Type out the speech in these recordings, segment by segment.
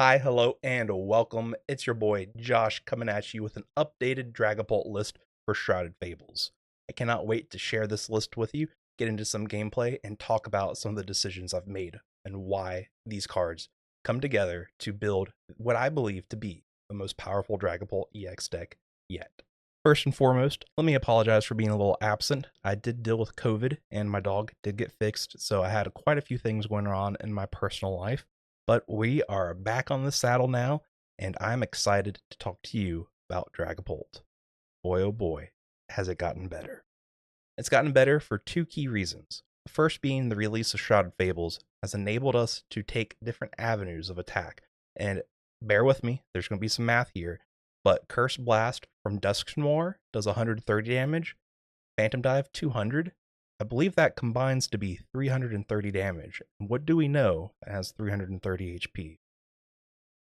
Hi, hello, and welcome. It's your boy Josh coming at you with an updated Dragapult list for Shrouded Fables. I cannot wait to share this list with you, get into some gameplay, and talk about some of the decisions I've made and why these cards come together to build what I believe to be the most powerful Dragapult EX deck yet. First and foremost, let me apologize for being a little absent. I did deal with COVID and my dog did get fixed, so I had quite a few things going on in my personal life. But we are back on the saddle now, and I'm excited to talk to you about Dragapult. Boy, oh boy, has it gotten better. It's gotten better for two key reasons. The first being the release of Shrouded Fables has enabled us to take different avenues of attack. And bear with me, there's going to be some math here, but Curse Blast from Dusknoir does 130 damage, Phantom Dive 200, I believe that combines to be 330 damage. And what do we know that has 330 HP?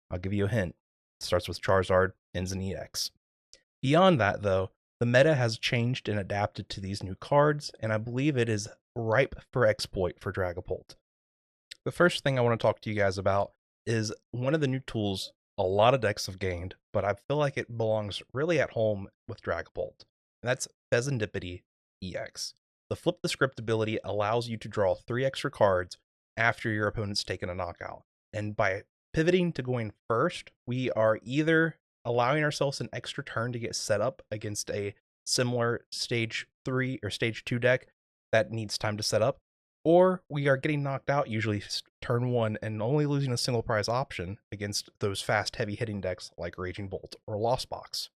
I'll give you a hint. It starts with Charizard, ends in EX. Beyond that, though, the meta has changed and adapted to these new cards, and I believe it is ripe for exploit for Dragapult. The first thing I want to talk to you guys about is one of the new tools a lot of decks have gained, but I feel like it belongs really at home with Dragapult, and that's Fezandipiti EX. The Flip the Script ability allows you to draw 3 extra cards after your opponent's taken a knockout. And by pivoting to going first, we are either allowing ourselves an extra turn to get set up against a similar stage 3 or stage 2 deck that needs time to set up, or we are getting knocked out usually turn 1 and only losing a single prize option against those fast heavy hitting decks like Raging Bolt or Lost Box.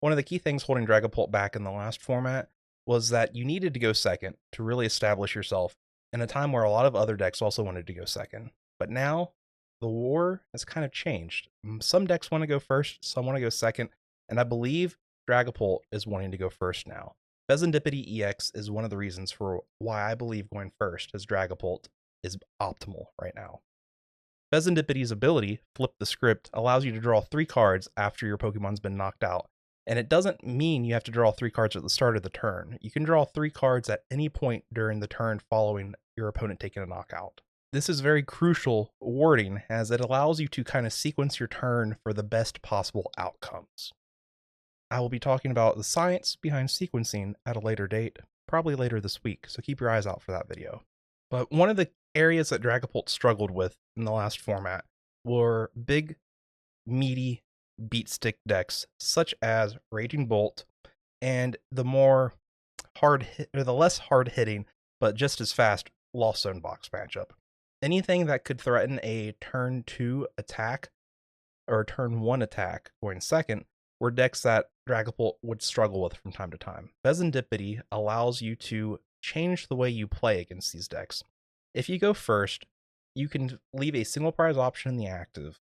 One of the key things holding Dragapult back in the last format was that you needed to go second to really establish yourself in a time where a lot of other decks also wanted to go second. But now, the war has kind of changed. Some decks want to go first, some want to go second, and I believe Dragapult is wanting to go first now. Fezandipiti EX is one of the reasons for why I believe going first as Dragapult is optimal right now. Fezandipiti's ability, Flip the Script, allows you to draw 3 cards after your Pokemon's been knocked out. And it doesn't mean you have to draw 3 cards at the start of the turn. You can draw 3 cards at any point during the turn following your opponent taking a knockout. This is very crucial wording as it allows you to kind of sequence your turn for the best possible outcomes. I will be talking about the science behind sequencing at a later date, probably later this week, so keep your eyes out for that video. But one of the areas that Dragapult struggled with in the last format were big, meaty, beat stick decks such as Raging Bolt and the less hard hitting but just as fast Lost Zone box matchup. Anything that could threaten a turn 2 attack or turn 1 attack going second were decks that Dragapult would struggle with from time to time. Fezandipiti allows you to change the way you play against these decks. If you go first, you can leave a single prize option in the active,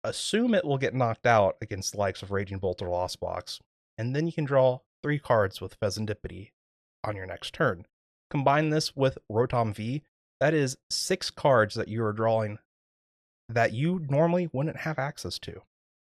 assume it will get knocked out against the likes of Raging Bolt or Lost Box, and then you can draw 3 cards with Fezandipiti on your next turn. Combine this with Rotom V, that is 6 cards that you are drawing that you normally wouldn't have access to.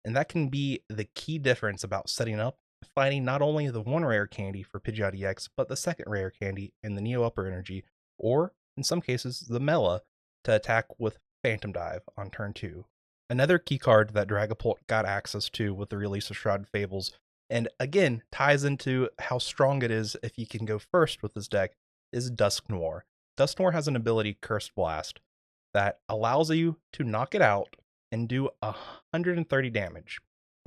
And that can be the key difference about setting up, finding not only the 1 rare candy for Pidgeot EX, but the 2nd rare candy in the Neo Upper Energy, or in some cases the Mela to attack with Phantom Dive on turn 2. Another key card that Dragapult got access to with the release of Shrouded Fables, and again ties into how strong it is if you can go first with this deck, is Dusknoir. Dusknoir has an ability, Curse Blast, that allows you to knock it out and do 130 damage,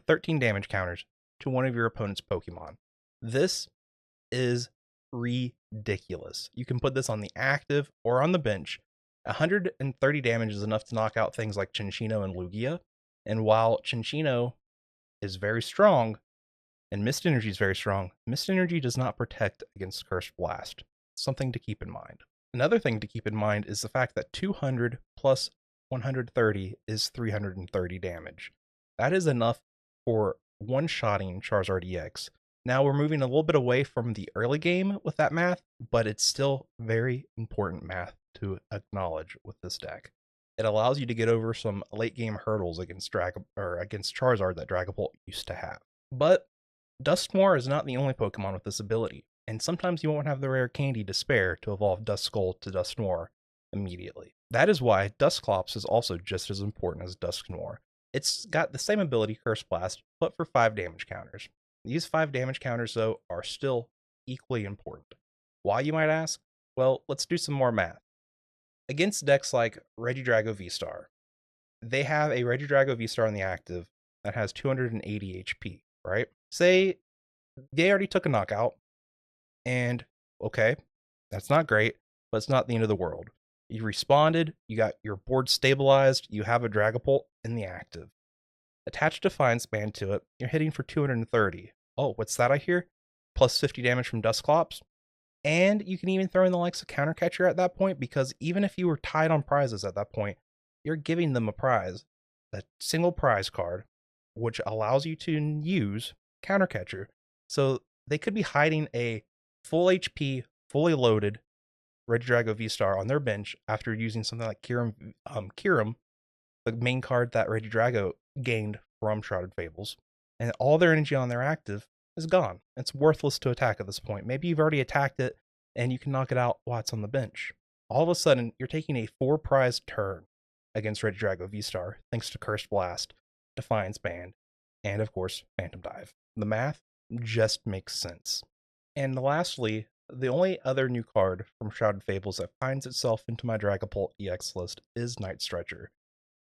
13 damage counters to one of your opponent's Pokemon. This is ridiculous. You can put this on the active or on the bench. 130 damage is enough to knock out things like Chinchino and Lugia, and while Chinchino is very strong, and Mist Energy is very strong, Mist Energy does not protect against Curse Blast. Something to keep in mind. Another thing to keep in mind is the fact that 200 plus 130 is 330 damage. That is enough for one-shotting Charizard EX. Now we're moving a little bit away from the early game with that math, but it's still very important math to acknowledge with this deck. It allows you to get over some late game hurdles against Charizard that Dragapult used to have. But Dusknoir is not the only Pokemon with this ability, and sometimes you won't have the rare candy to spare to evolve Duskull to Dusknoir immediately. That is why Dusclops is also just as important as Dusknoir. It's got the same ability, Curse Blast, but for 5 damage counters. These 5 damage counters, though, are still equally important. Why, you might ask? Well, let's do some more math. Against decks like Regidrago V-Star, they have a Regidrago V-Star on the active that has 280 HP, right? Say they already took a knockout, and okay, that's not great, but it's not the end of the world. You responded, you got your board stabilized, you have a Dragapult in the active. Attach Defiance Band to it, you're hitting for 230. Oh, what's that I hear? Plus 50 damage from Dusclops. And you can even throw in the likes of Counter Catcher at that point, because even if you were tied on prizes at that point, you're giving them a prize, a single prize card, which allows you to use Counter Catcher. So they could be hiding a full HP, fully loaded Regidrago V-Star on their bench after using something like Kyurem, the main card that Regidrago gained from Shrouded Fables, and all their energy on their active is gone. It's worthless to attack at this point. Maybe you've already attacked it and you can knock it out while it's on the bench. All of a sudden, you're taking a 4 prize turn against Regidrago V-Star thanks to Cursed Blast, Defiance Band, and of course, Phantom Dive. The math just makes sense. And lastly, the only other new card from Shrouded Fables that finds itself into my Dragapult EX list is Night Stretcher.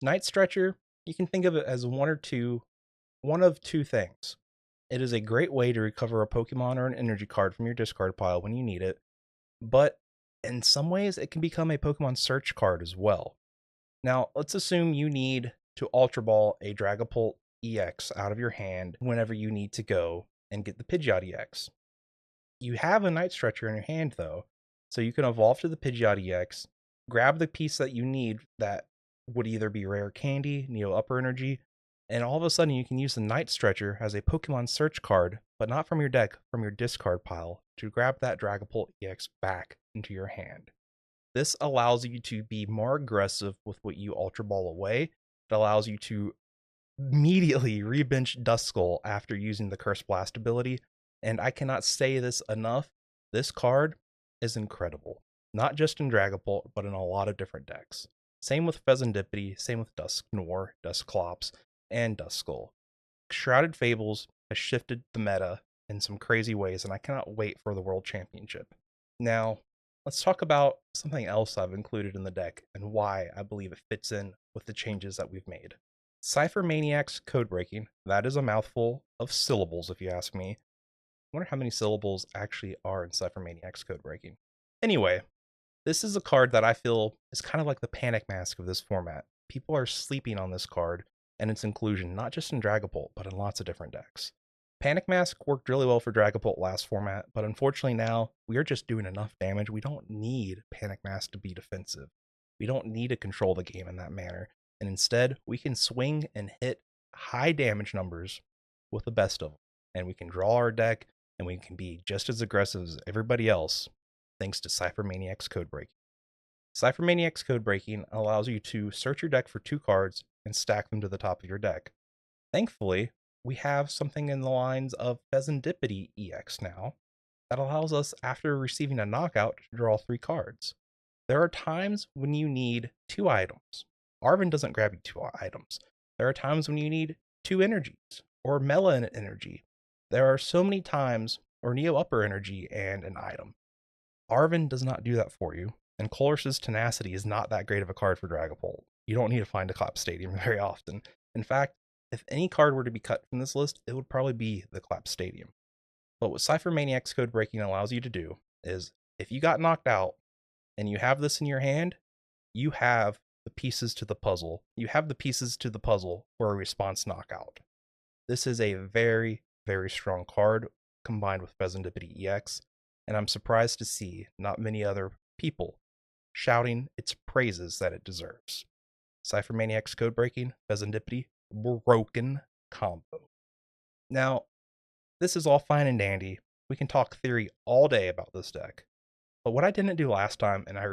Night Stretcher, you can think of it as one of two things. It is a great way to recover a Pokemon or an energy card from your discard pile when you need it, but in some ways it can become a Pokemon search card as well. Now, let's assume you need to Ultra Ball a Dragapult EX out of your hand whenever you need to go and get the Pidgeot EX. You have a Night Stretcher in your hand, though, so you can evolve to the Pidgeot EX, grab the piece that you need that would either be Rare Candy, Neo Upper Energy, and all of a sudden you can use the Night Stretcher as a Pokemon search card, but not from your deck, from your discard pile, to grab that Dragapult EX back into your hand. This allows you to be more aggressive with what you Ultra Ball away. It allows you to immediately re-bench Duskull after using the Curse Blast ability, and I cannot say this enough, this card is incredible. Not just in Dragapult, but in a lot of different decks. Same with Fezandipiti, same with Dusknoir, Dusclops, and Duskull. Shrouded Fables has shifted the meta in some crazy ways, and I cannot wait for the World Championship. Now, let's talk about something else I've included in the deck and why I believe it fits in with the changes that we've made. Ciphermaniac's Codebreaking, that is a mouthful of syllables if you ask me. I wonder how many syllables actually are in Ciphermaniac's Codebreaking. Anyway, this is a card that I feel is kind of like the panic mask of this format. People are sleeping on this card and its inclusion, not just in Dragapult, but in lots of different decks. Panic Mask worked really well for Dragapult last format, but unfortunately now, we are just doing enough damage. We don't need Panic Mask to be defensive. We don't need to control the game in that manner, and instead, we can swing and hit high damage numbers with the best of them, and we can draw our deck, and we can be just as aggressive as everybody else, thanks to Ciphermaniac's Codebreaking. Ciphermaniac's Codebreaking allows you to search your deck for 2 cards and stack them to the top of your deck. Thankfully, we have something in the lines of Fezandipiti EX now that allows us, after receiving a knockout, to draw 3 cards. There are times when you need 2 items. Arven doesn't grab you 2 items. There are times when you need 2 energies, or Mela energy. There are so many times, or Neo Upper energy and an item. Arven does not do that for you, and Colress's Tenacity is not that great of a card for Dragapult. You don't need to find a Collapsed Stadium very often. In fact, if any card were to be cut from this list, it would probably be the Collapsed Stadium. But what Ciphermaniac's Codebreaking allows you to do is, if you got knocked out and you have this in your hand, you have the pieces to the puzzle. You have the pieces to the puzzle for a response knockout. This is a very, very strong card combined with Fezandipiti EX, and I'm surprised to see not many other people shouting its praises that it deserves. Ciphermaniac's Codebreaking, Fezandipiti, broken combo. Now, this is all fine and dandy. We can talk theory all day about this deck. But what I didn't do last time, and I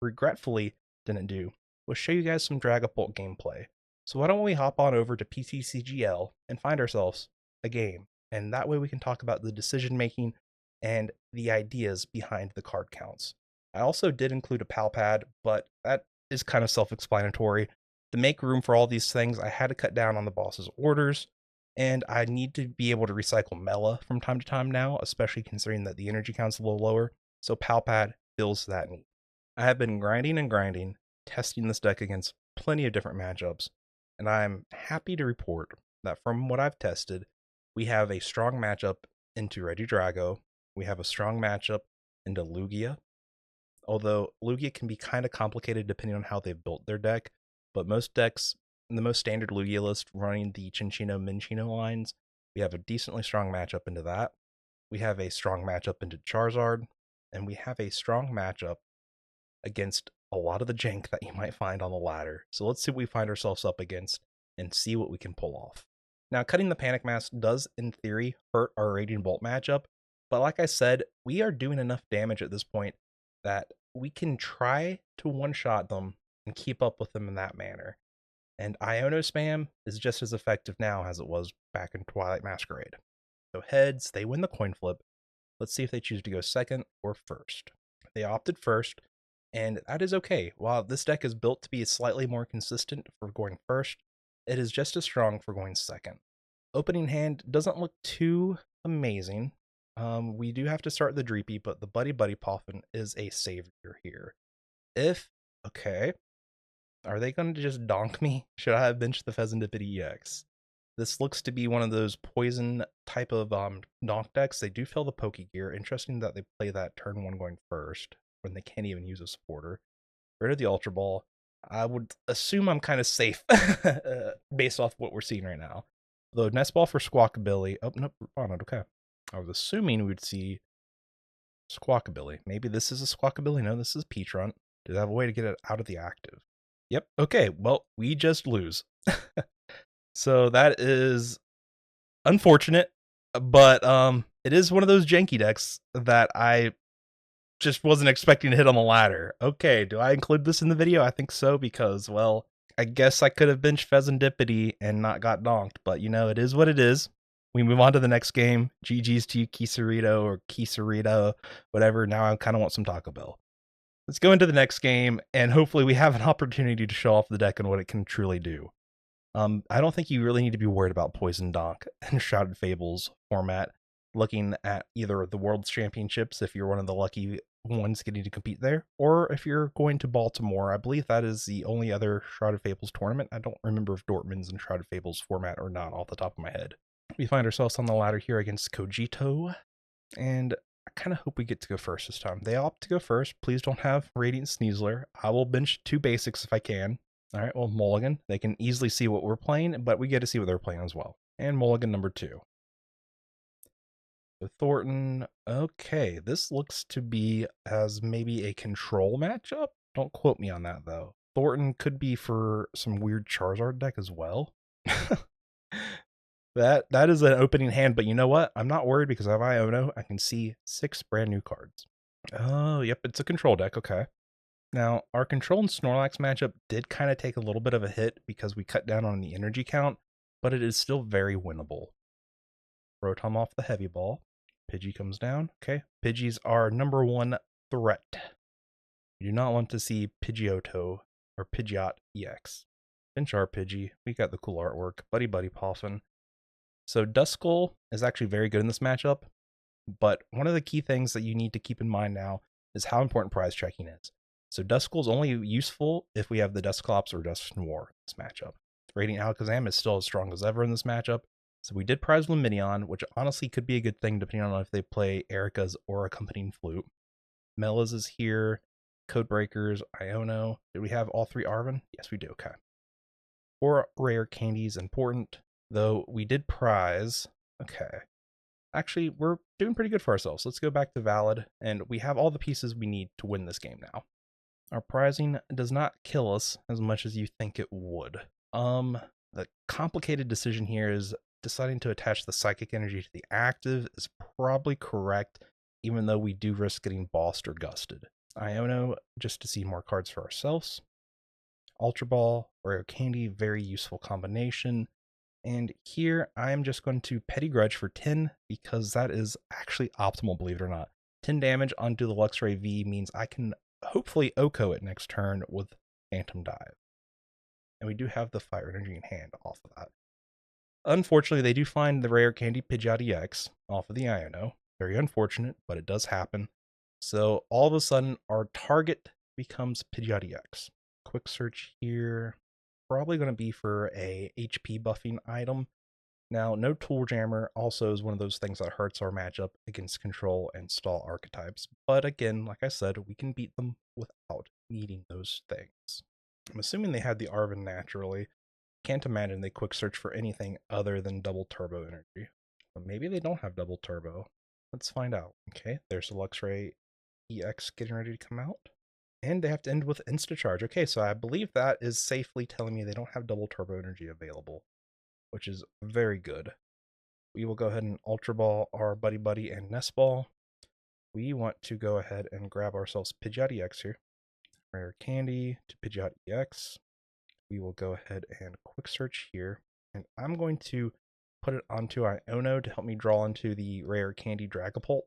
regretfully didn't do, was show you guys some Dragapult gameplay. So why don't we hop on over to PTCGL and find ourselves a game, and that way we can talk about the decision making and the ideas behind the card counts. I also did include a Pal Pad, but that is kind of self-explanatory. To make room for all these things, I had to cut down on the boss's orders, and I need to be able to recycle Mela from time to time now, especially considering that the energy count's a little lower, so Pal Pad fills that need. I have been grinding and grinding, testing this deck against plenty of different matchups, and I'm happy to report that from what I've tested, we have a strong matchup into Regidrago, we have a strong matchup into Lugia, although Lugia can be kind of complicated depending on how they've built their deck, but most decks, in the most standard Lugia list running the Cinccino Minccino lines, we have a decently strong matchup into that. We have a strong matchup into Charizard, and we have a strong matchup against a lot of the jank that you might find on the ladder. So let's see what we find ourselves up against and see what we can pull off. Now, cutting the Panic Mask does, in theory, hurt our Raging Bolt matchup, but like I said, we are doing enough damage at this point that we can try to one-shot them and keep up with them in that manner. And Iono spam is just as effective now as it was back in Twilight Masquerade. So heads, they win the coin flip. Let's see if they choose to go second or first. They opted first, and that is okay. While this deck is built to be slightly more consistent for going first, it is just as strong for going second. Opening hand doesn't look too amazing. We do have to start the Dreepy, but the Buddy-Buddy Poffin is a savior here. Okay, are they going to just donk me? Should I have benched the Fezandipiti EX? This looks to be one of those poison type of donk decks. They do fill the Pokegear. Interesting that they play that turn 1 going first, when they can't even use a supporter. Rid of the Ultra Ball. I would assume I'm kind of safe based off what we're seeing right now. Though Nest Ball for Squawkabilly. Oh, nope, not okay. I was assuming we'd see Squawkabilly. Maybe this is a Squawkabilly. No, this is Peachrunt. Do they have a way to get it out of the active? Yep. Okay, well, we just lose. So that is unfortunate, but it is one of those janky decks that I just wasn't expecting to hit on the ladder. Okay, do I include this in the video? I think so, because, well, I guess I could have benched Fezandipiti and not got donked, but, you know, it is what it is. We move on to the next game. GG's to you, Kisarito, or Kisarito, whatever. Now I kind of want some Taco Bell. Let's go into the next game, and hopefully we have an opportunity to show off the deck and what it can truly do. I don't think you really need to be worried about Poison Donk and Shrouded Fables format, looking at either the World's Championships, if you're one of the lucky ones getting to compete there, or if you're going to Baltimore. I believe that is the only other Shrouded Fables tournament. I don't remember if Dortmund's in Shrouded Fables format or not off the top of my head. We find ourselves on the ladder here against Kojito, and I kind of hope we get to go first this time. They opt to go first. Please don't have Radiant Sneasler. I will bench 2 basics if I can. All right, well, Mulligan. They can easily see what we're playing, but we get to see what they're playing as well. And Mulligan number 2. So Thornton, okay, this looks to be as maybe a control matchup. Don't quote me on that, though. Thornton could be for some weird Charizard deck as well. That is an opening hand, but you know what? I'm not worried because I have Iono. I can see 6 brand new cards. Oh, yep, it's a control deck, okay. Now, our Control and Snorlax matchup did kind of take a little bit of a hit because we cut down on the energy count, but it is still very winnable. Rotom off the Heavy Ball. Pidgey comes down. Okay, Pidgeys are number 1 threat. You do not want to see Pidgeotto or Pidgeot EX. Finch our Pidgey. We got the cool artwork. Buddy-Buddy Poffin. So Duskull is actually very good in this matchup, but one of the key things that you need to keep in mind now is how important prize checking is. So Duskull is only useful if we have the Dusclops or Dusknoir in this matchup. Radiant Alakazam is still as strong as ever in this matchup. So we did prize Lumineon, which honestly could be a good thing depending on if they play Erica's or Accompanying Flute. Mela's is here. Codebreakers, Iono. Did we have all 3 Arven? Yes, we do. Okay. 4 rare candies, important. Though we did prize. Okay. Actually, we're doing pretty good for ourselves. Let's go back to Valid, and we have all the pieces we need to win this game now. Our prizing does not kill us as much as you think it would. The complicated decision here is deciding to attach the psychic energy to the active is probably correct, even though we do risk getting bossed or gusted. Iono, just to see more cards for ourselves. Ultra Ball, Rare Candy, very useful combination. And here I'm just going to Petty Grudge for 10 because that is actually optimal, believe it or not. 10 damage onto the Luxray V means I can hopefully Oko it next turn with Phantom Dive. And we do have the Fire Energy in hand off of that. Unfortunately, they do find the Rare Candy Pidgeot EX off of the Iono. Very unfortunate, but it does happen. So all of a sudden, our target becomes Pidgeot EX. Quick search here. Probably going to be for a HP buffing item. Now, no Tool Jammer also is one of those things that hurts our matchup against Control and Stall archetypes. But again, like I said, we can beat them without needing those things. I'm assuming they had the Arven naturally. Can't imagine they quick search for anything other than double turbo energy. But maybe they don't have double turbo. Let's find out. Okay, there's the Luxray EX getting ready to come out. And they have to end with Insta-Charge. Okay, so I believe that is safely telling me they don't have double turbo energy available, which is very good. We will go ahead and Ultra Ball our Buddy-Buddy and Nest Ball. We want to go ahead and grab ourselves Pidgeot EX here. Rare Candy to Pidgeot EX. We will go ahead and quick search here. And I'm going to put it onto Iono to help me draw into the Rare Candy Dragapult.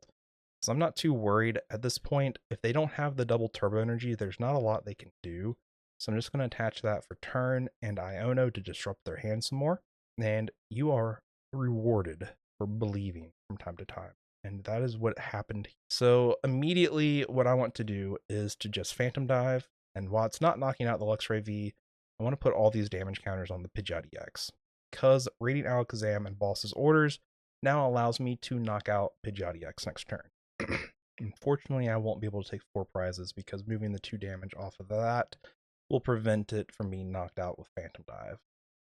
So I'm not too worried at this point. If they don't have the double turbo energy, there's not a lot they can do. So I'm just going to attach that for turn and Iono to disrupt their hand some more. And you are rewarded for believing from time to time. And that is what happened. So immediately what I want to do is to just Phantom Dive. And while it's not knocking out the Luxray V, I want to put all these damage counters on the Pidgeot EX. Because Radiant Alakazam and Boss's Orders now allows me to knock out Pidgeot EX next turn. Unfortunately, I won't be able to take 4 prizes because moving the 2 damage off of that will prevent it from being knocked out with Phantom Dive.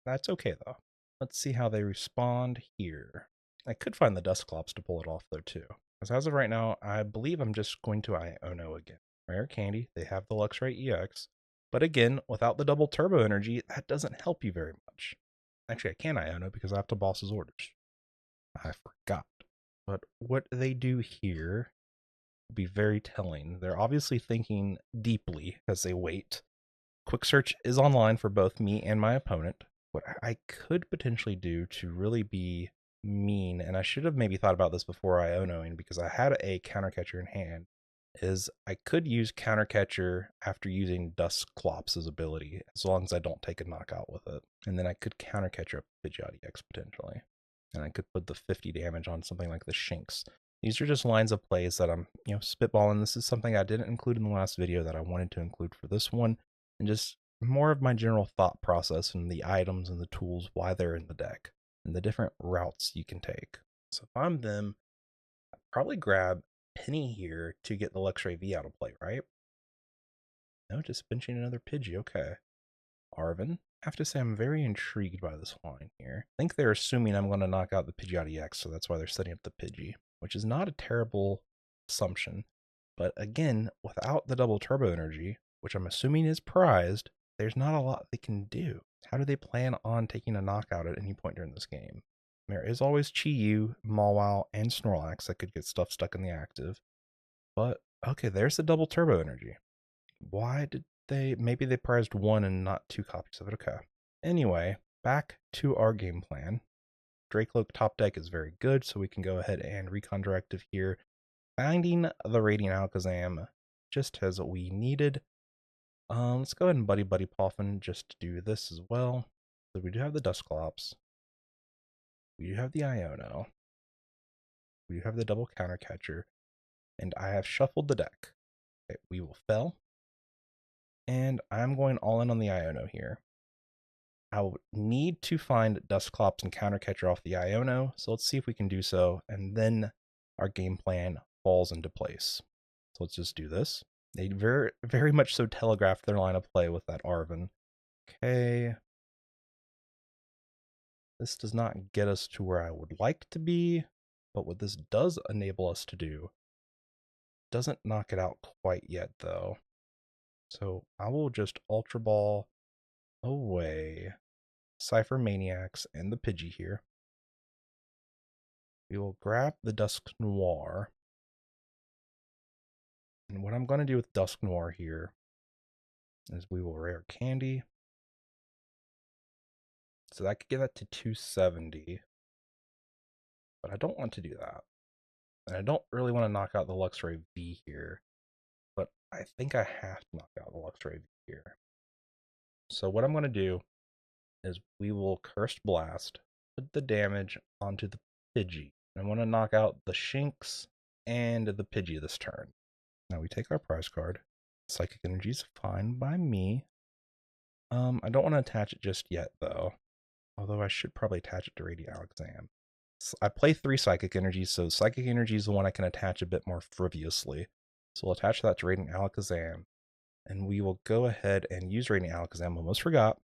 That's okay though. Let's see how they respond here. I could find the Dusclops to pull it off though too. Because as of right now, I believe I'm just going to Iono again. Rare Candy, they have the Luxray EX. But again, without the double turbo energy, that doesn't help you very much. Actually, I can Iono because I have to Boss's Orders. I forgot. But what they do here will be very telling. They're obviously thinking deeply as they wait. Quick search is online for both me and my opponent. What I could potentially do to really be mean, and I should have maybe thought about this before Ionoing because I had a counter catcher in hand, is I could use counter catcher after using Dusclops' ability, as long as I don't take a knockout with it. And then I could counter catcher up Pidgeot EX potentially. And I could put the 50 damage on something like the Shinx. These are just lines of plays that I'm, spitballing. This is something I didn't include in the last video that I wanted to include for this one. And just more of my general thought process and the items and the tools, why they're in the deck, and the different routes you can take. So if I'm them, I'd probably grab Penny here to get the Luxray V out of play, right? No, just benching another Pidgey, okay. Arven. I have to say I'm very intrigued by this line here. I think they're assuming I'm going to knock out the Pidgeot EX, so that's why they're setting up the Pidgey, which is not a terrible assumption. But again, without the double turbo energy, which I'm assuming is prized, there's not a lot they can do. How do they plan on taking a knockout at any point during this game? There is always Chi-Yu, Mawile, and Snorlax that could get stuff stuck in the active. But, okay, there's the double turbo energy. Why did maybe they prized 1 and not 2 copies of it. Okay. Anyway, back to our game plan. Drakloak top deck is very good, so we can go ahead and Recon Directive here. Finding the Radiant Alakazam just as we needed. Let's go ahead and Buddy-Buddy Poffin just to do this as well. So we do have the Dusclops. We do have the Iono. We do have the double counter catcher. And I have shuffled the deck. Okay, we will fell. And I'm going all in on the Iono here. I'll need to find Dusclops and counter catcher off the Iono. So let's see if we can do so. And then our game plan falls into place. So let's just do this. They very, very much so telegraphed their line of play with that Arven. Okay. This does not get us to where I would like to be, but what this does enable us to do doesn't knock it out quite yet, though. So I will just Ultra Ball away Ciphermaniacs and the Pidgey here. We will grab the Dusknoir. And what I'm going to do with Dusknoir here is we will Rare Candy. So that could get that to 270. But I don't want to do that. And I don't really want to knock out the Luxray V here. But I think I have to knock out the Luxray V here. So what I'm going to do is we will Cursed Blast, put the damage onto the Pidgey. I want to knock out the Shinx and the Pidgey this turn. Now we take our prize card. Psychic Energy is fine by me. I don't want to attach it just yet, though. Although I should probably attach it to Radiant Alakazam. So I play 3 Psychic Energies, so Psychic Energy is the one I can attach a bit more frivolously. So we'll attach that to Radiant Alakazam. And we will go ahead and use Radiant Alakazam. Almost forgot.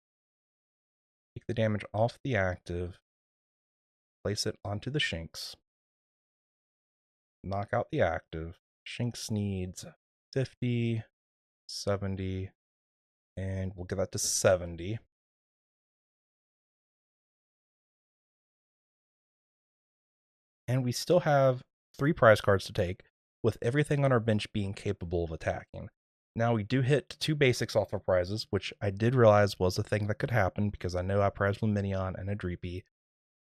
Take the damage off the active. Place it onto the Shinx. Knock out the active. Shinx needs 50, 70, and we'll get that to 70. And we still have 3 prize cards to take, with everything on our bench being capable of attacking. Now we do hit 2 basics off our prizes, which I did realize was a thing that could happen because I know I prized Lumineon and a Dreepy.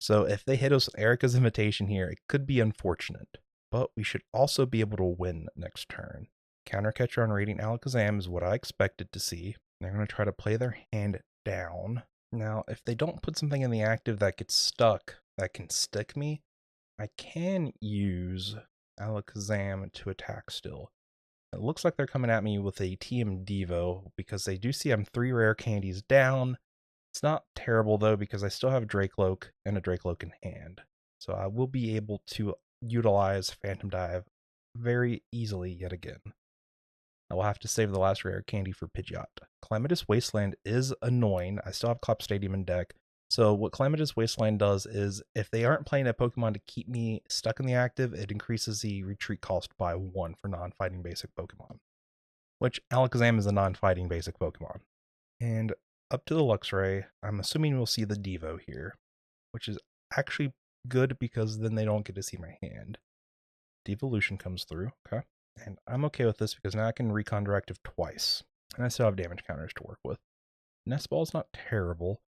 So if they hit us with Erica's Invitation here, it could be unfortunate. But we should also be able to win next turn. Countercatcher on Radiant Alakazam is what I expected to see. They're going to try to play their hand down. Now, if they don't put something in the active that gets stuck, that can stick me, I can use Alakazam to attack still. It looks like they're coming at me with a TM Devo because they do see I'm 3 rare candies down. It's not terrible though because I still have Drakloak and a Drakloak in hand. So I will be able to utilize Phantom Dive very easily yet again. I will have to save the last rare candy for Pidgeot. Calamitous Wasteland is annoying. I still have Collapsed Stadium in deck. So what Calamitous Wasteland does is if they aren't playing a Pokemon to keep me stuck in the active, it increases the retreat cost by 1 for non-fighting basic Pokemon. Which Alakazam is a non-fighting basic Pokemon. And up to the Luxray, I'm assuming we'll see the Devo here, which is actually good because then they don't get to see my hand. Devolution comes through, okay? And I'm okay with this because now I can Recon Directive twice. And I still have damage counters to work with. Nest Ball is not terrible.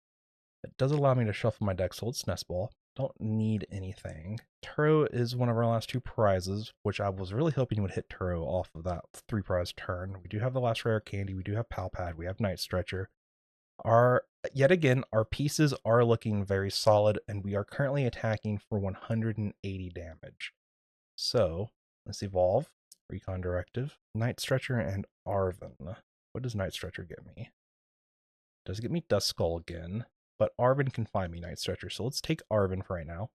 It does allow me to shuffle my deck, so it's Nest Ball. Don't need anything. Turo is one of our last 2 prizes, which I was really hoping would hit Turo off of that 3 prize turn. We do have the last rare candy, we do have Pal Pad, we have Night Stretcher. Yet again, our pieces are looking very solid, and we are currently attacking for 180 damage. So, let's evolve. Recon Directive. Night Stretcher and Arven. What does Night Stretcher get me? Does it get me Duskull again? But Arven can find me Night Stretcher, so let's take Arven for right now.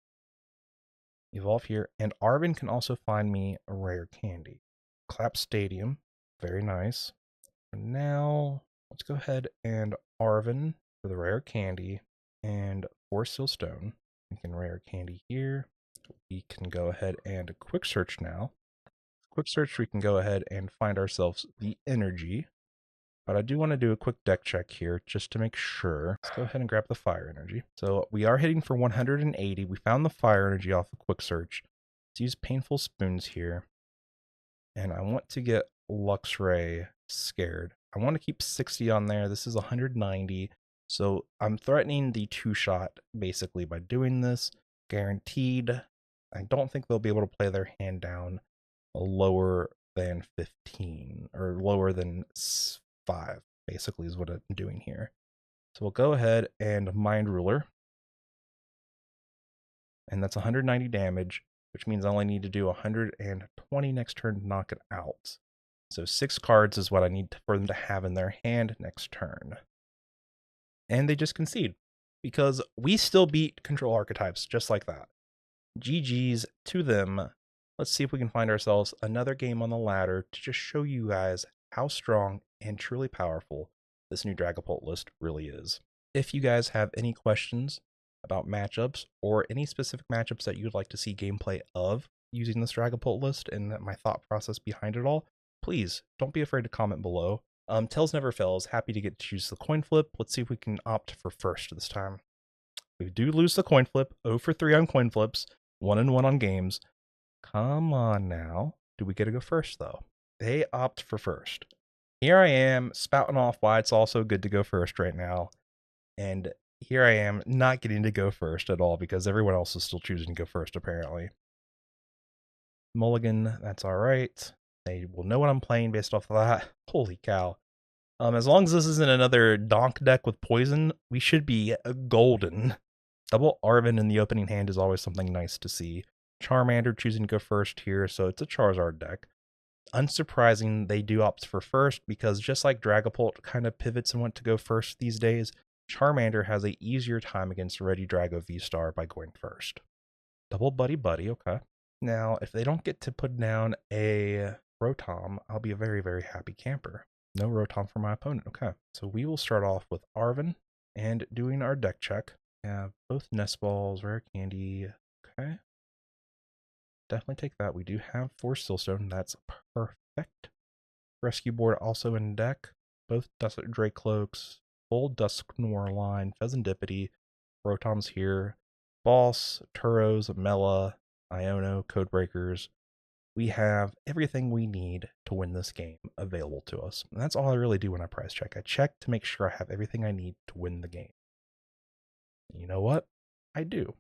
Evolve here, and Arven can also find me a rare candy. Collapsed Stadium. Very nice. And now, let's go ahead and Arven for the rare candy and Force Seal Stone. We can rare candy here. We can go ahead and quick search now. Quick search, we can go ahead and find ourselves the energy. But I do want to do a quick deck check here just to make sure. Let's go ahead and grab the fire energy. So we are hitting for 180. We found the fire energy off of quick search. Let's use Painful Spoons here. And I want to get Luxray scared. I want to keep 60 on there. This is 190. So I'm threatening the 2-shot basically by doing this. Guaranteed. I don't think they'll be able to play their hand down lower than 15 or lower than 5 basically is what I'm doing here. So we'll go ahead and Mind Ruler. And that's 190 damage, which means I only need to do 120 next turn to knock it out. So 6 cards is what I need for them to have in their hand next turn. And they just concede because we still beat control archetypes just like that. GG's to them. Let's see if we can find ourselves another game on the ladder to just show you guys how strong and truly powerful this new Dragapult list really is. If you guys have any questions about matchups or any specific matchups that you'd like to see gameplay of using this Dragapult list and my thought process behind it all, please don't be afraid to comment below. Tails never fails. Happy to get to choose the coin flip. Let's see if we can opt for first this time. We do lose the coin flip. 0 for 3 on coin flips. 1-1 on games. Come on now. Do we get to go first, though? They opt for first. Here I am, spouting off why it's also good to go first right now. And here I am, not getting to go first at all because everyone else is still choosing to go first, apparently. Mulligan, that's all right. They will know what I'm playing based off of that. Holy cow. As long as this isn't another donk deck with poison, we should be golden. Double Arven in the opening hand is always something nice to see. Charmander choosing to go first here, so it's a Charizard deck. Unsurprising, they do opt for first because just like Dragapult kind of pivots and went to go first these days, Charmander has a easier time against Regidrago V-Star by going first. Double Buddy-Buddy, okay. Now, if they don't get to put down a Rotom, I'll be a very, very happy camper. No Rotom for my opponent, okay. So we will start off with Arven and doing our deck check. We have both Nest Balls, Rare Candy, okay. Definitely take that. We do have 4 Stillstone, that's perfect. Rescue Board also in deck. Both Drakloaks, full Dusknoir line, Fezandipiti, Rotom's here, Boss, Turos, Mela, Iono, Codebreakers. We have everything we need to win this game available to us. And that's all I really do when I prize check. I check to make sure I have everything I need to win the game. You know what? I do.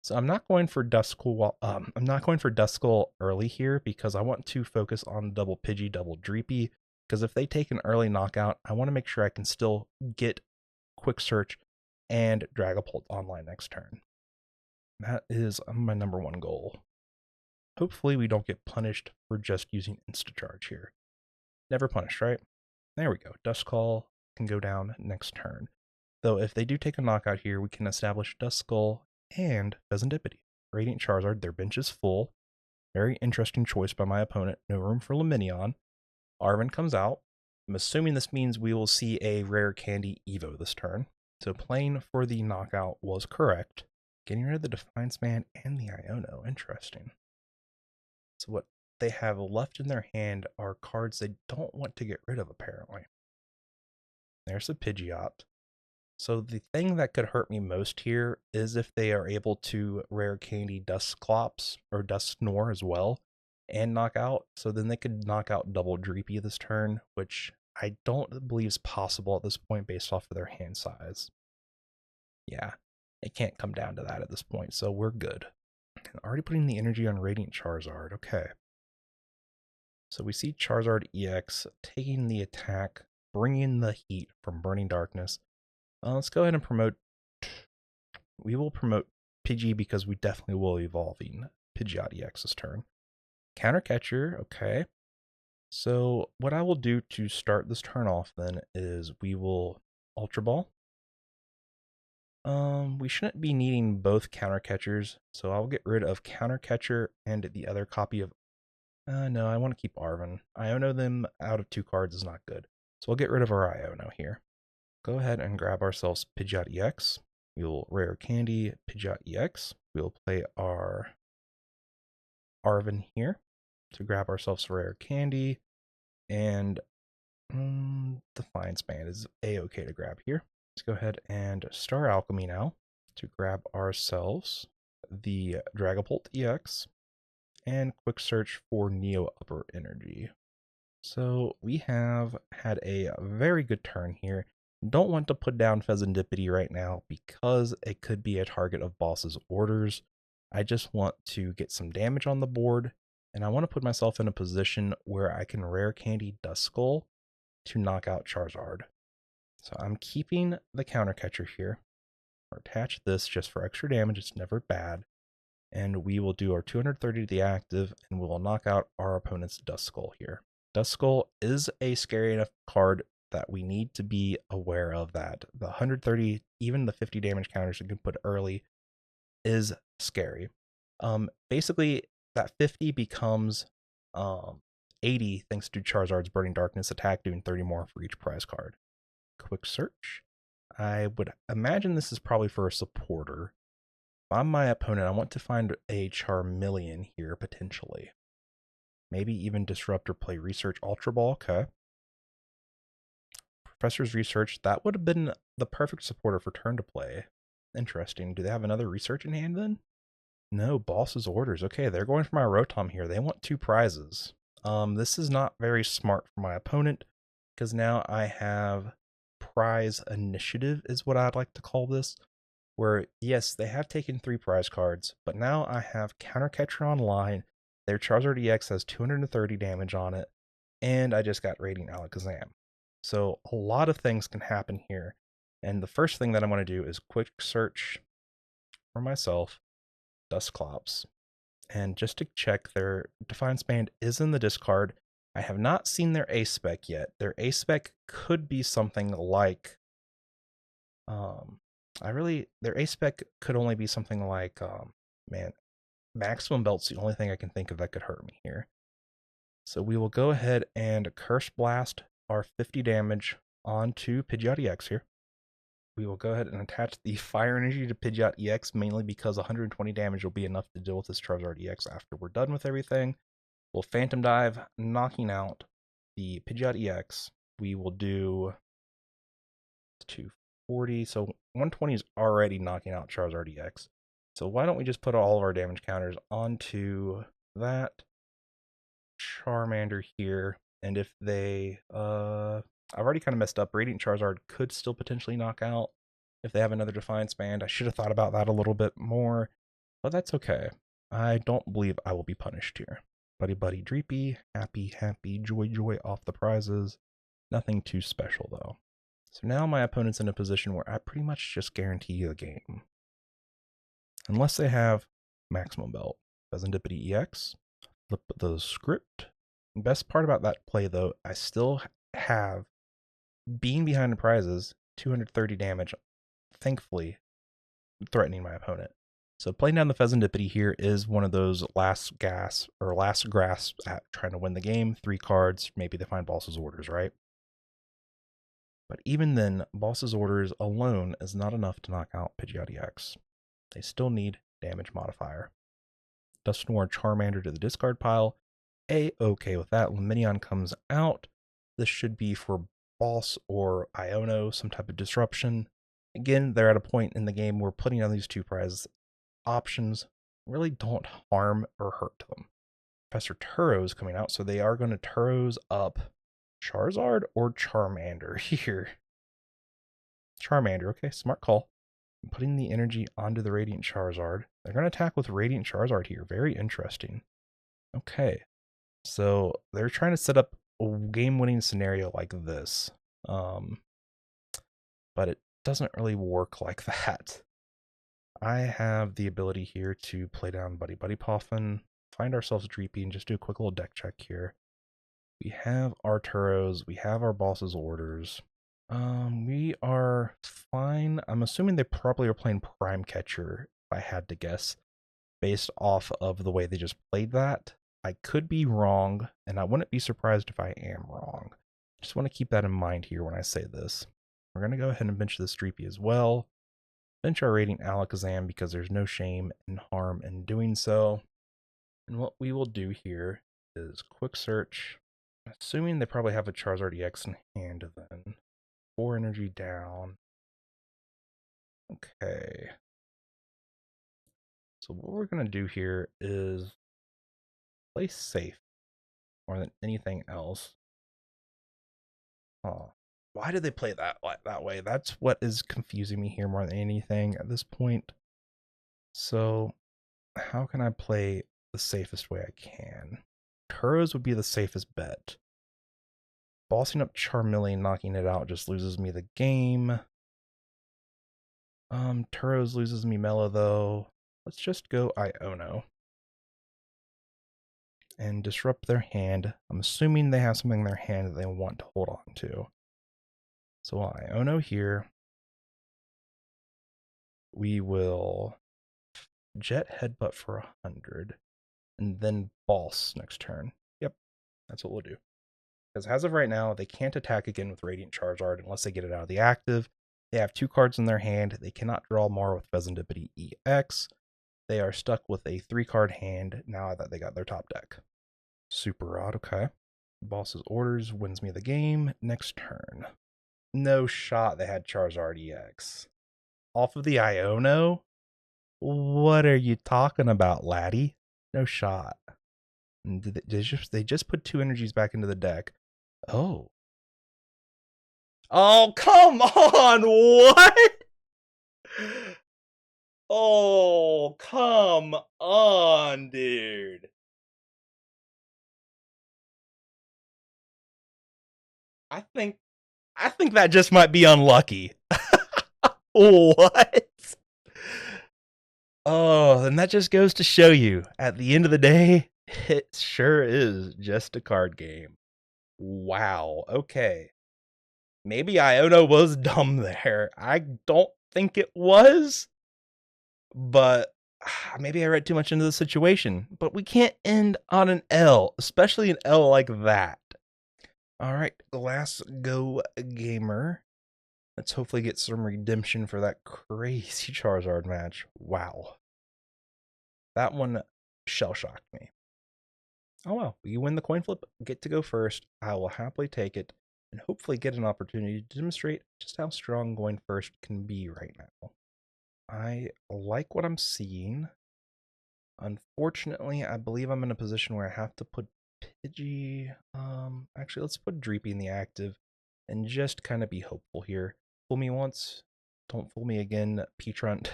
So I'm not going for Duskull. I'm not going for Duskull early here because I want to focus on double Pidgey, double Dreepy. Because if they take an early knockout, I want to make sure I can still get Quick Search and Dragapult online next turn. That is my #1 goal. Hopefully we don't get punished for just using Instacharge here. Never punished, right? There we go. Duskull can go down next turn. Though if they do take a knockout here, we can establish Duskull and Fezandipiti. Radiant Charizard, their bench is full. Very interesting choice by my opponent. No room for Lumineon. Arven comes out. I'm assuming this means we will see a Rare Candy Evo this turn. So playing for the knockout was correct. Getting rid of the Defiance Band and the Iono. Interesting. So what they have left in their hand are cards they don't want to get rid of, apparently. There's a Pidgeot. So the thing that could hurt me most here is if they are able to Rare Candy Dusclops or Dusknoir as well and knock out. So then they could knock out double Dreepy this turn, which I don't believe is possible at this point based off of their hand size. Yeah, it can't come down to that at this point, so we're good. And already putting the energy on Radiant Charizard, okay. So we see Charizard EX taking the attack, bringing the heat from Burning Darkness. Let's go ahead and promote. We will promote Pidgey because we definitely will be evolving Pidgeot EX this turn. Counter Catcher, okay. So what I will do to start this turn off then is we will Ultra Ball. We shouldn't be needing both Counter Catchers, so I'll get rid of Counter Catcher and the other copy of. No, I want to keep Arven. Iono them out of 2 cards is not good, so we'll get rid of our Iono here. Go ahead and grab ourselves Pidgeot EX. We'll Rare Candy Pidgeot EX. We'll play our Arven here to grab ourselves Rare Candy, and Defiance Band is a-okay to grab here. Let's go ahead and Star Alchemy now to grab ourselves the Dragapult EX and Quick Search for Neo Upper Energy. So we have had a very good turn here. Don't want to put down Fezandipiti right now because it could be a target of boss's orders. I just want to get some damage on the board, and I want to put myself in a position where I can Rare Candy Duskull to knock out Charizard. So I'm keeping the Counter Catcher here. Or attach this just for extra damage, it's never bad. And we will do our 230 to the active, and we will knock out our opponent's Duskull here. Duskull is a scary enough card that we need to be aware of that. The 130, even the 50 damage counters you can put early is scary. Basically, that 50 becomes 80 thanks to Charizard's Burning Darkness attack, doing 30 more for each prize card. Quick Search. I would imagine this is probably for a supporter. If I'm my opponent, I want to find a Charmeleon here, potentially. Maybe even disrupt or play Research Ultra Ball. Okay. Professor's Research. That would have been the perfect supporter for turn to play. Interesting. Do they have another Research in hand then? No, Boss's Orders. Okay, they're going for my Rotom here. They want 2 prizes. This is not very smart for my opponent because now I have Prize Initiative is what I'd like to call this. Where, yes, they have taken 3 prize cards, but now I have Counter Catcher online. Their Charizard EX has 230 damage on it, and I just got Radiant Alakazam. So a lot of things can happen here. And the first thing that I'm going to do is quick search for myself, Dusclops. And just to check, their Defiance Band is in the discard. I have not seen their A spec yet. Their A spec could be something like their A spec could only be something like man, Maximum Belt's the only thing I can think of that could hurt me here. So we will go ahead and Curse Blast our 50 damage onto Pidgeot EX here. We will go ahead and attach the Fire Energy to Pidgeot EX, mainly because 120 damage will be enough to deal with this Charizard EX after we're done with everything. We'll Phantom Dive, knocking out the Pidgeot EX. We will do 240, so 120 is already knocking out Charizard EX. So why don't we just put all of our damage counters onto that Charmander here, and if they I've already kind of messed up. Radiant Charizard could still potentially knock out if they have another Defiance Band. I should have thought about that a little bit more, but that's okay. I don't believe I will be punished here. Buddy-Buddy Dreepy, happy, joy off the prizes. Nothing too special though. So now my opponent's in a position where I pretty much just guarantee the game. Unless they have Maximum Belt. Fezandipiti EX, flip the script. Best part about that play though, I still have being behind the prizes, 230 damage, thankfully, threatening my opponent. So playing down the Fezandipiti here is one of those last grasps at trying to win the game. 3 cards, maybe they find Boss's Orders, right? But even then, Boss's Orders alone is not enough to knock out Pidgeot EX. They still need damage modifier. Dusknoir Charmander to the discard pile. A-okay with that. Lumineon comes out. This should be for Boss or Iono, some type of disruption. Again, they're at a point in the game where putting on these 2 prize options really don't harm or hurt them. Professor Turo's coming out, so they are going to Turo's up Charizard or Charmander here. Charmander, okay, smart call. I'm putting the energy onto the Radiant Charizard. They're going to attack with Radiant Charizard here. Very interesting. Okay, so they're trying to set up a game-winning scenario like this. But it doesn't really work like that. I have the ability here to play down Buddy-Buddy Poffin, find ourselves Dreepy, and just do a quick little deck check here. We have our Turos, we have our Boss's Orders. We are fine. I'm assuming they probably are playing Prime Catcher, if I had to guess, based off of the way they just played that. I could be wrong, and I wouldn't be surprised if I am wrong. Just want to keep that in mind here when I say this. We're going to go ahead and bench this Dreepy as well. Bench our Radiant Alakazam because there's no shame and harm in doing so. And what we will do here is quick search. Assuming they probably have a Charizard EX in hand then. 4 energy down. Okay. So what we're going to do here is play safe more than anything else. Why did they play that way? That's what is confusing me here more than anything at this point. So how can I play the safest way I can? Turos would be the safest bet. Bossing up Charmeleon, knocking it out just loses me the game. Turos loses me Mela though. Let's just go Iono and disrupt their hand. I'm assuming they have something in their hand that they want to hold on to. So Iono here. We will Jet Headbutt for 100 and then Boss next turn. Yep, that's what we'll do. Because as of right now, they can't attack again with Radiant Charizard unless they get it out of the active. They have 2 cards in their hand. They cannot draw more with Fezandipiti EX. They are stuck with a 3-card hand now that they got their top deck. Super odd, okay. Boss's Orders wins me the game. Next turn. No shot they had Charizard EX. Off of the Iono? What are you talking about, laddie? No shot. And they just put 2 energies back into the deck. Oh. Oh, come on! What? Oh, come on, dude. I think I think that just might be unlucky. What? Oh, and that just goes to show you, at the end of the day, it sure is just a card game. Wow, okay. Maybe Iono was dumb there. I don't think it was, but maybe I read too much into the situation. But we can't end on an L, especially an L like that. All right, Glass Go Gamer. Let's hopefully get some redemption for that crazy Charizard match. Wow. That one shell-shocked me. Oh well, you win the coin flip, get to go first. I will happily take it and hopefully get an opportunity to demonstrate just how strong going first can be right now. I like what I'm seeing. Unfortunately, I believe I'm in a position where I have to put Pidgey. Actually, let's put Dreepy in the active and just kind of be hopeful here. Fool me once, don't fool me again, Petrunt.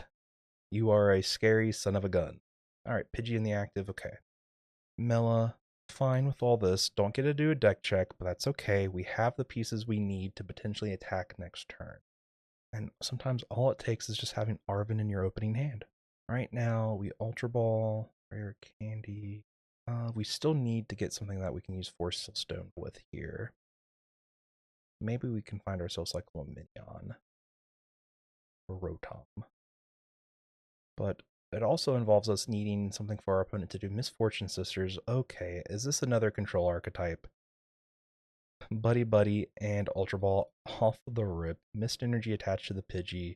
You are a scary son of a gun. Alright, Pidgey in the active, okay. Mela, fine with all this. Don't get to do a deck check, but that's okay. We have the pieces we need to potentially attack next turn. And sometimes all it takes is just having Arven in your opening hand. Right now, we Ultra Ball, Rare Candy. We still need to get something that we can use Force Seal Stone with here. Maybe we can find ourselves like Lumineon or Rotom. But it also involves us needing something for our opponent to do. Misfortune Sisters. Okay, is this another control archetype? Buddy-Buddy and Ultra Ball off the rip. Mist Energy attached to the Pidgey.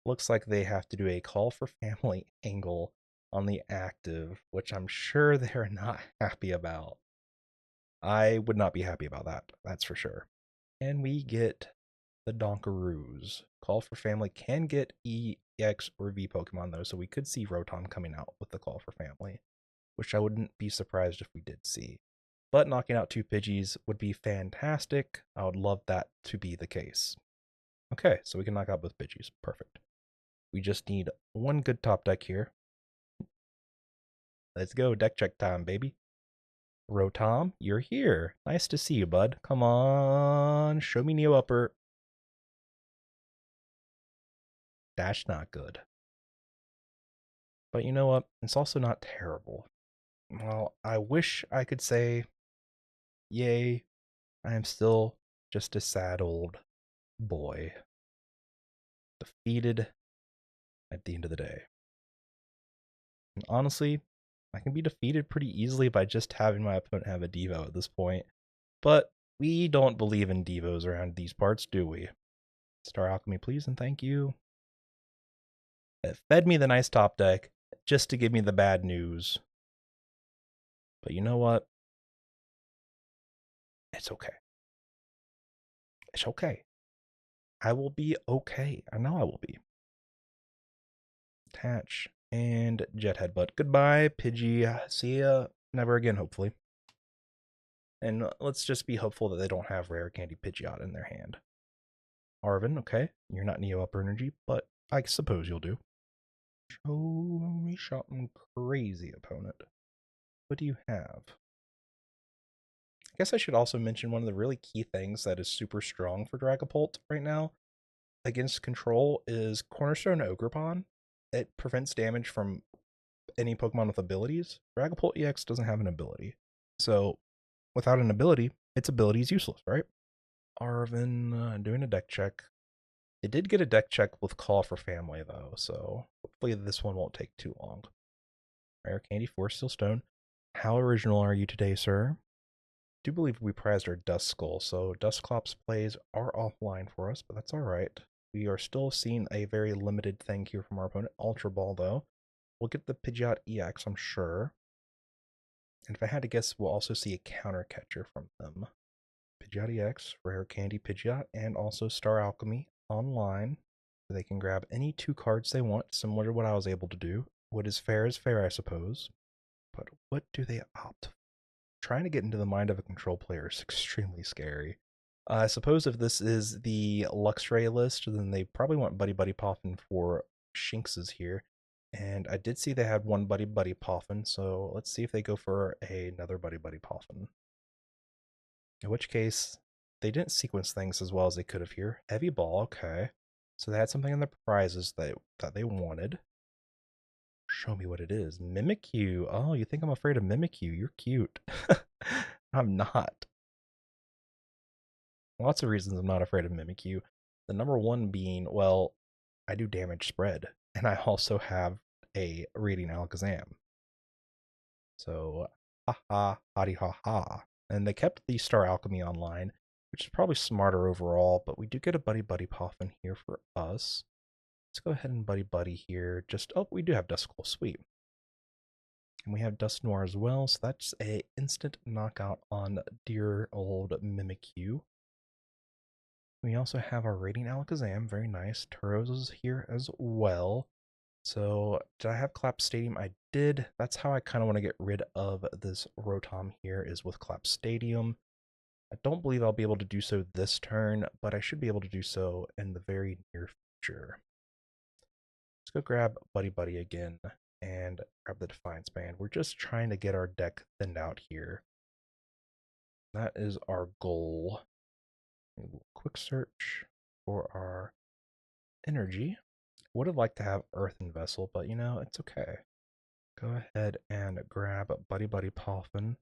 Looks like they have to do a Call for Family angle on the active, which I'm sure they're not happy about. I would not be happy about that, that's for sure. And we get the Donkaroos. Call for Family can get EX or V Pokemon though, so we could see Rotom coming out with the Call for Family, which I wouldn't be surprised if we did see. But knocking out 2 Pidgeys would be fantastic. I would love that to be the case. Okay, so we can knock out both Pidgeys. Perfect. We just need one good top deck here. Let's go, deck check time, baby. Rotom, you're here. Nice to see you, bud. Come on, show me Neo Upper. That's not good. But you know what? It's also not terrible. Well, I wish I could say, yay, I am still just a sad old boy. Defeated at the end of the day. And honestly, I can be defeated pretty easily by just having my opponent have a Devo at this point. But we don't believe in Devos around these parts, do we? Star Alchemy, please, and thank you. It fed me the nice top deck just to give me the bad news. But you know what? It's okay. It's okay. I will be okay. I know I will be. Attach and Jet Headbutt. Goodbye, Pidgey. See ya never again, hopefully. And let's just be hopeful that they don't have Rare Candy Pidgeot in their hand. Arven, okay. You're not Neo Upper Energy, but I suppose you'll do. Show me something crazy, opponent. What do you have? I guess I should also mention one of the really key things that is super strong for Dragapult right now against control is Cornerstone Ogerpon. It prevents damage from any Pokemon with abilities. Dragapult EX doesn't have an ability. So without an ability, its ability is useless, right? Arven doing a deck check. It did get a deck check with Call for Family though, so hopefully this one won't take too long. Rare Candy, Force Seal Stone. How original are you today, sir? I do believe we prized our Duskull, so Dusclops plays are offline for us, but that's alright. We are still seeing a very limited thing here from our opponent. Ultra Ball, though. We'll get the Pidgeot EX, I'm sure. And if I had to guess, we'll also see a counter catcher from them. Pidgeot EX, Rare Candy Pidgeot, and also Star Alchemy online. So they can grab any 2 cards they want, similar to what I was able to do. What is fair, I suppose. But what do they opt for? Trying to get into the mind of a control player is extremely scary. I suppose if this is the Luxray list, then they probably want Buddy-Buddy Poffin for Shinxes here. And I did see they had one Buddy-Buddy Poffin, so let's see if they go for another Buddy-Buddy Poffin. In which case, they didn't sequence things as well as they could have here. Heavy Ball, okay. So they had something in the prizes that they wanted. Show me what it is. Mimikyu. Oh, you think I'm afraid of Mimikyu? You're cute. I'm not. Lots of reasons I'm not afraid of Mimikyu. The number one being, well, I do damage spread, and I also have a Radiant Alakazam. So, haha, hotty ha ha. And they kept the Star Alchemy online, which is probably smarter overall, but we do get a Buddy-Buddy Poffin here for us. Let's go ahead and Buddy-Buddy here. Oh, we do have Duskull, sweet. And we have Dusknoir as well, so that's a instant knockout on dear old Mimikyu. We also have our Radiant Alakazam, very nice. Turo's is here as well. So, did I have Collapsed Stadium? I did. That's how I kind of want to get rid of this Rotom here, is with Collapsed Stadium. I don't believe I'll be able to do so this turn, but I should be able to do so in the very near future. Let's go grab Buddy-Buddy again and grab the Defiance Band. We're just trying to get our deck thinned out here. That is our goal. Quick search for our energy. Would have liked to have Earthen Vessel, but you know, it's okay. Go ahead and grab Buddy-Buddy Poffin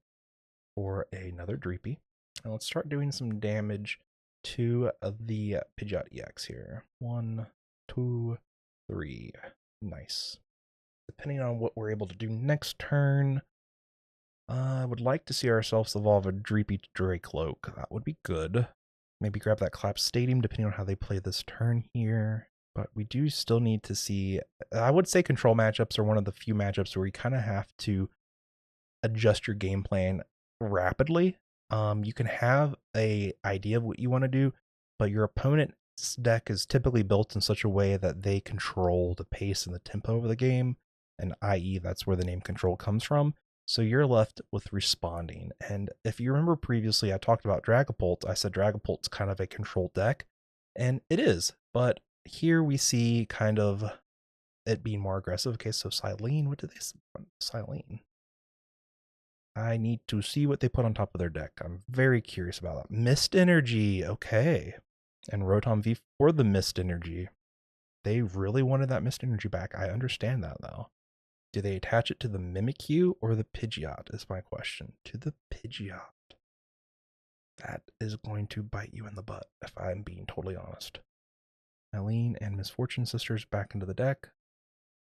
for another Dreepy. And let's start doing some damage to the Pidgeot EX here. 1, 2, 3. Nice. Depending on what we're able to do next turn, I would like to see ourselves evolve a Dreepy to Drakloak. That would be good. Maybe grab that Collapsed Stadium, depending on how they play this turn here. But we do still need to see, I would say control matchups are one of the few matchups where you kind of have to adjust your game plan rapidly. You can have a idea of what you want to do, but your opponent's deck is typically built in such a way that they control the pace and the tempo of the game, and i.e. that's where the name control comes from. So you're left with responding. And if you remember previously, I talked about Dragapult. I said Dragapult's kind of a controlled deck, and it is. But here we see kind of it being more aggressive. Okay, so Silene, what did they say? Silene. I need to see what they put on top of their deck. I'm very curious about that. Mist Energy, okay. And Rotom V for the Mist Energy. They really wanted that Mist Energy back. I understand that, though. Do they attach it to the Mimikyu or the Pidgeot is my question. To the Pidgeot. That is going to bite you in the butt, if I'm being totally honest. Eileen and Misfortune Sisters back into the deck.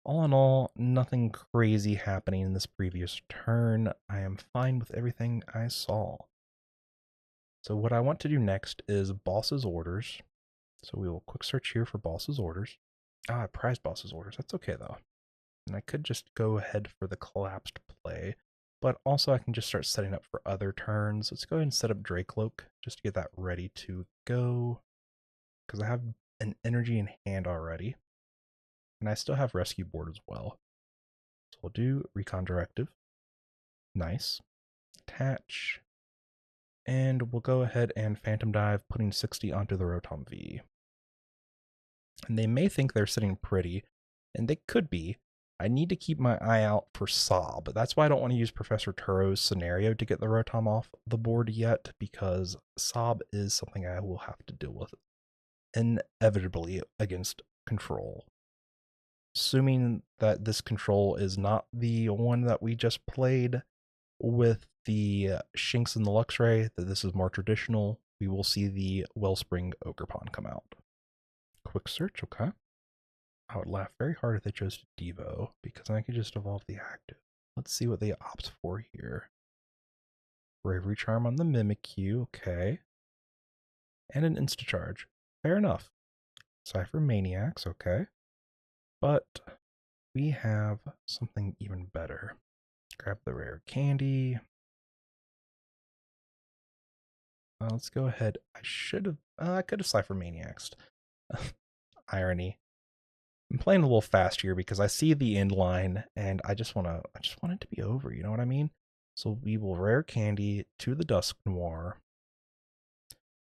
All in all, nothing crazy happening in this previous turn. I am fine with everything I saw. So what I want to do next is Boss's Orders. So we will quick search here for Boss's Orders. I prized Boss's Orders. That's okay, though. And I could just go ahead for the collapsed play, but also I can just start setting up for other turns. Let's go ahead and set up Drakloak just to get that ready to go, because I have an energy in hand already, and I still have Rescue Board as well. So we'll do Recon Directive. Nice. Attach. And we'll go ahead and Phantom Dive, putting 60 onto the Rotom V. And they may think they're sitting pretty, and they could be. I need to keep my eye out for Sob. That's why I don't want to use Professor Turo's scenario to get the Rotom off the board yet, because Sob is something I will have to deal with inevitably against control. Assuming that this control is not the one that we just played with the Shinx and the Luxray, that this is more traditional, we will see the Wellspring Ogerpon come out. Quick search, okay. I would laugh very hard if they chose to Devo, because I could just evolve the active. Let's see what they opt for here. Bravery Charm on the Mimikyu, okay. And an Instacharge. Fair enough. Ciphermaniacs, okay. But we have something even better. Grab the Rare Candy. Let's go ahead. I could have Ciphermaniacs. Irony. I'm playing a little fast here because I see the end line and I just want it to be over, you know what I mean? So we will Rare Candy to the Dusknoir.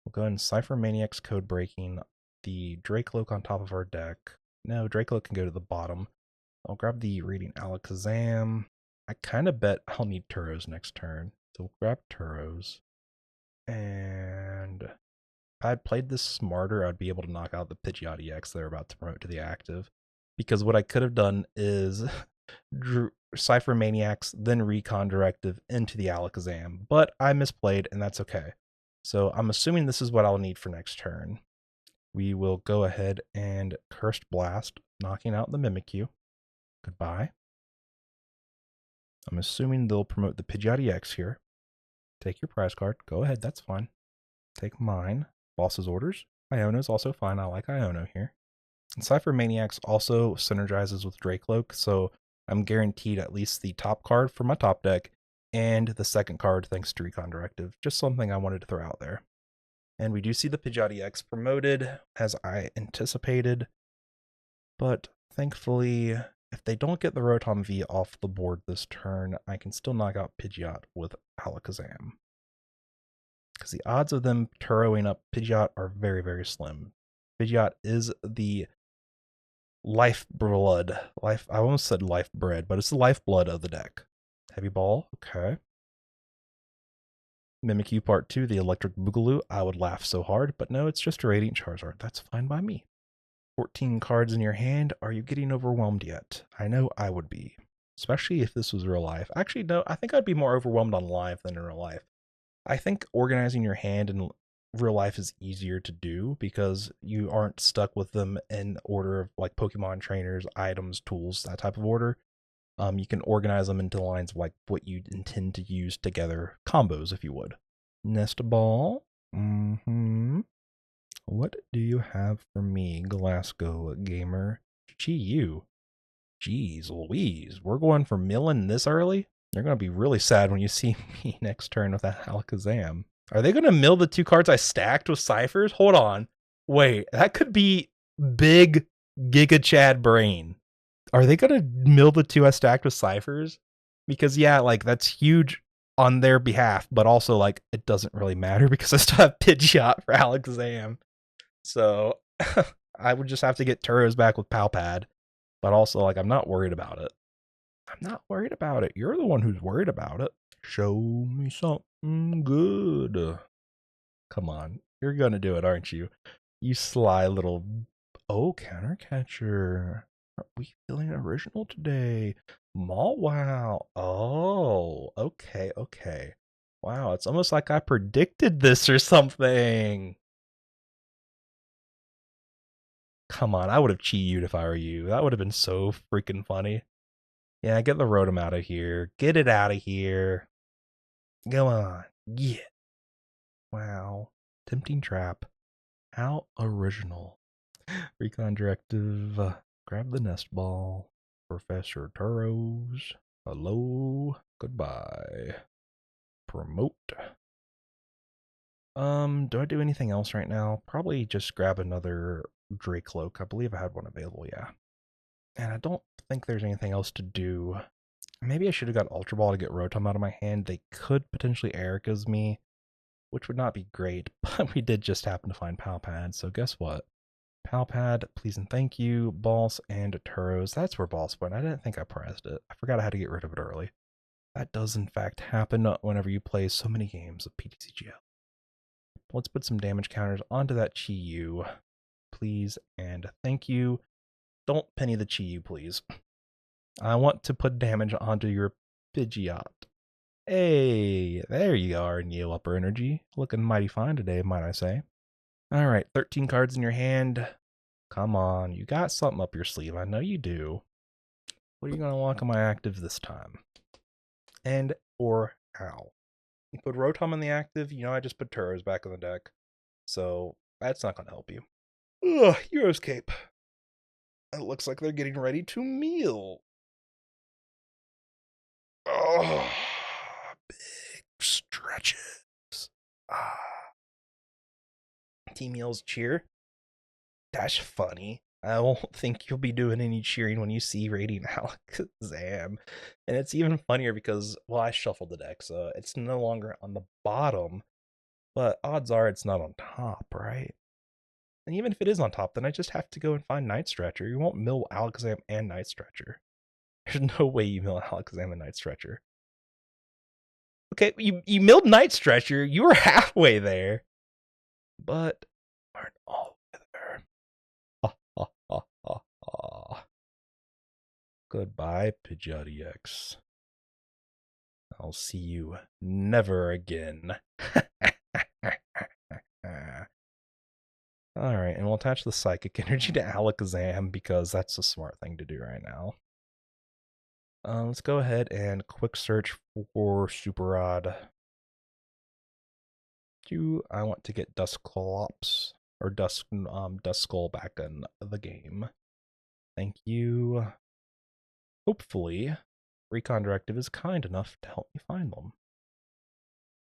We'll go ahead and Ciphermaniac's Codebreaking the Drakloak on top of our deck. No, Drakloak can go to the bottom. I'll grab the Radiant Alakazam. I kind of bet I'll need Turo's next turn. So we'll grab Turo's. And I had played this smarter, I'd be able to knock out the Pidgeot EX they're about to promote to the active. Because what I could have done is drew Ciphermaniacs, then Recon Directive into the Alakazam, but I misplayed, and that's okay. So I'm assuming this is what I'll need for next turn. We will go ahead and Cursed Blast, knocking out the Mimikyu. Goodbye. I'm assuming they'll promote the Pidgeot EX here. Take your prize card. Go ahead, that's fine. Take mine. Boss's orders. Iono's also fine. I like Iono here. And Ciphermaniacs also synergizes with Drakloak, so I'm guaranteed at least the top card for my top deck, and the second card thanks to Recon Directive. Just something I wanted to throw out there. And we do see the Pidgeot EX promoted, as I anticipated. But thankfully, if they don't get the Rotom V off the board this turn, I can still knock out Pidgeot with Alakazam. Because the odds of them Turoing up Pidgeot are very, very slim. Pidgeot is the lifeblood. I almost said lifebread, but it's the lifeblood of the deck. Heavy Ball, okay. Mimikyu Part 2, the Electric Boogaloo. I would laugh so hard, but no, it's just a Radiant Charizard. That's fine by me. 14 cards in your hand. Are you getting overwhelmed yet? I know I would be, especially if this was real life. Actually, no, I think I'd be more overwhelmed on live than in real life. I think organizing your hand in real life is easier to do because you aren't stuck with them in order of like Pokemon trainers, items, tools, that type of order. You can organize them into lines of like what you intend to use together, combos, if you would. Nest Ball. What do you have for me, Glasgow Gamer? You. Jeez Louise, we're going for milling this early? They're going to be really sad when you see me next turn with that Alakazam. Are they going to mill the 2 cards I stacked with Ciphers? Hold on. Wait, that could be big Giga Chad brain. Are they going to mill the 2 I stacked with Ciphers? Because, yeah, like, that's huge on their behalf, but also, like, it doesn't really matter because I still have Pidgeot for Alakazam. So, I would just have to get Turos back with Pal Pad. But also, like, I'm not worried about it. I'm not worried about it. You're the one who's worried about it. Show me something good. Come on. You're going to do it, aren't you? You sly little... Oh, counter catcher. Are we feeling original today? Wow. Oh, okay, okay. Wow, it's almost like I predicted this or something. Come on, I would have cheated if I were you. That would have been so freaking funny. Yeah, get the Rotom out of here. Get it out of here. Go on. Yeah. Wow. Tempting trap. How original. Recon Directive. Grab the Nest Ball. Professor Turos. Hello. Goodbye. Promote. Do I do anything else right now? Probably just grab another Drakloak. I believe I had one available, yeah. And I don't think there's anything else to do. Maybe I should have got Ultra Ball to get Rotom out of my hand. They could potentially Erica's me, which would not be great, but we did just happen to find Pal Pad, so guess what? Pal Pad, please and thank you. Balls and Turos. That's where Balls went. I didn't think I prized it. I forgot I had to get rid of it early. That does in fact happen whenever you play so many games of PTCGL. Let's put some damage counters onto that Chi-Yu, please and thank you. Don't penny the Chi-Yu, please. I want to put damage onto your Pidgeot. Hey, there you are, Neo Upper Energy. Looking mighty fine today, might I say. Alright, 13 cards in your hand. Come on, you got something up your sleeve. I know you do. What are you going to walk on my active this time? And or how? You put Rotom in the active, you know I just put Turos back in the deck. So, that's not going to help you. Ugh, Hero's Cape. It looks like they're getting ready to meal. Oh, big stretches. Team Meals cheer. That's funny. I don't think you'll be doing any cheering when you see Radiant Alakazam. And it's even funnier because, well, I shuffled the deck, so it's no longer on the bottom. But odds are it's not on top, right? And even if it is on top, then I just have to go and find Night Stretcher. You won't mill Alakazam and Night Stretcher. There's no way you mill Alakazam and Night Stretcher. Okay, you milled Night Stretcher. You were halfway there. But aren't all wither. Ha ha ha ha ha. Goodbye, Pidgeot EX. I'll see you never again. Alright, and we'll attach the Psychic Energy to Alakazam because that's a smart thing to do right now. Let's go ahead and quick search for Super Rod. I want to get Dusclops or Duskull back in the game. Thank you. Hopefully, Recon Directive is kind enough to help me find them.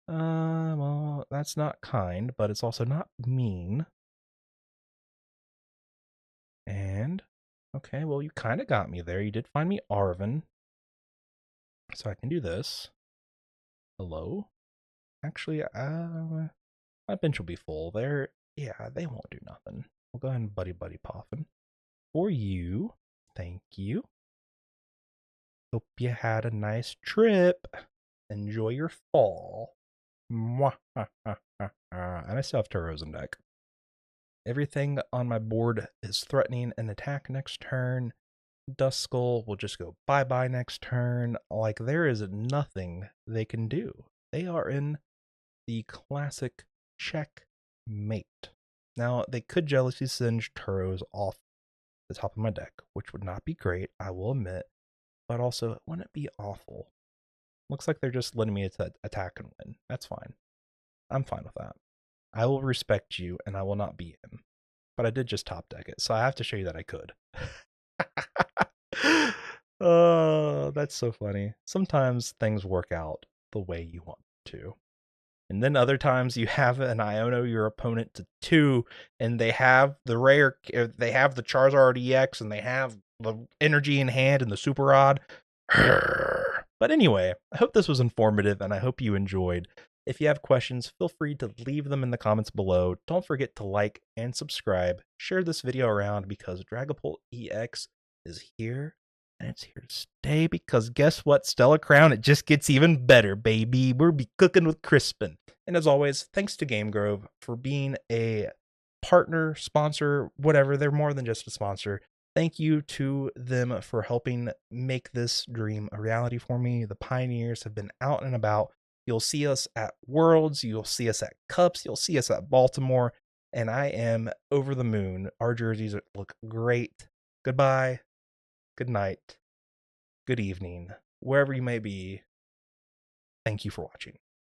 Well, that's not kind, but it's also not mean. And, okay, well, you kind of got me there. You did find me Arven. So I can do this. Hello? Actually, my bench will be full. Yeah, they won't do nothing. We'll go ahead and Buddy-Buddy Poffin. For you, thank you. Hope you had a nice trip. Enjoy your fall. Mwah, ha, ha, ha, ha. And I still have Turos in deck. Everything on my board is threatening an attack next turn. Duskull will just go bye-bye next turn. Like, there is nothing they can do. They are in the classic checkmate. Now, they could Jealousy Singe Turos off the top of my deck, which would not be great, I will admit, but also it wouldn't be awful. Looks like they're just letting me attack and win. That's fine. I'm fine with that. I will respect you, and I will not beat him. But I did just top deck it, so I have to show you that I could. Oh, that's so funny. Sometimes things work out the way you want to. And then other times you have an Iono your opponent to 2, and they have the they have the Charizard EX, and they have the energy in hand and the Super Rod. But anyway, I hope this was informative, and I hope you enjoyed. If you have questions, feel free to leave them in the comments below. Don't forget to like and subscribe. Share this video around because Dragapult EX is here, and it's here to stay because guess what? Stellar Crown, it just gets even better, baby. We'll be cooking with Crispin. And as always, thanks to Game Grove for being a partner, sponsor, whatever. They're more than just a sponsor. Thank you to them for helping make this dream a reality for me. The Pioneers have been out and about. You'll see us at Worlds, you'll see us at Cups, you'll see us at Baltimore, and I am over the moon. Our jerseys look great. Goodbye, good night, good evening, wherever you may be. Thank you for watching.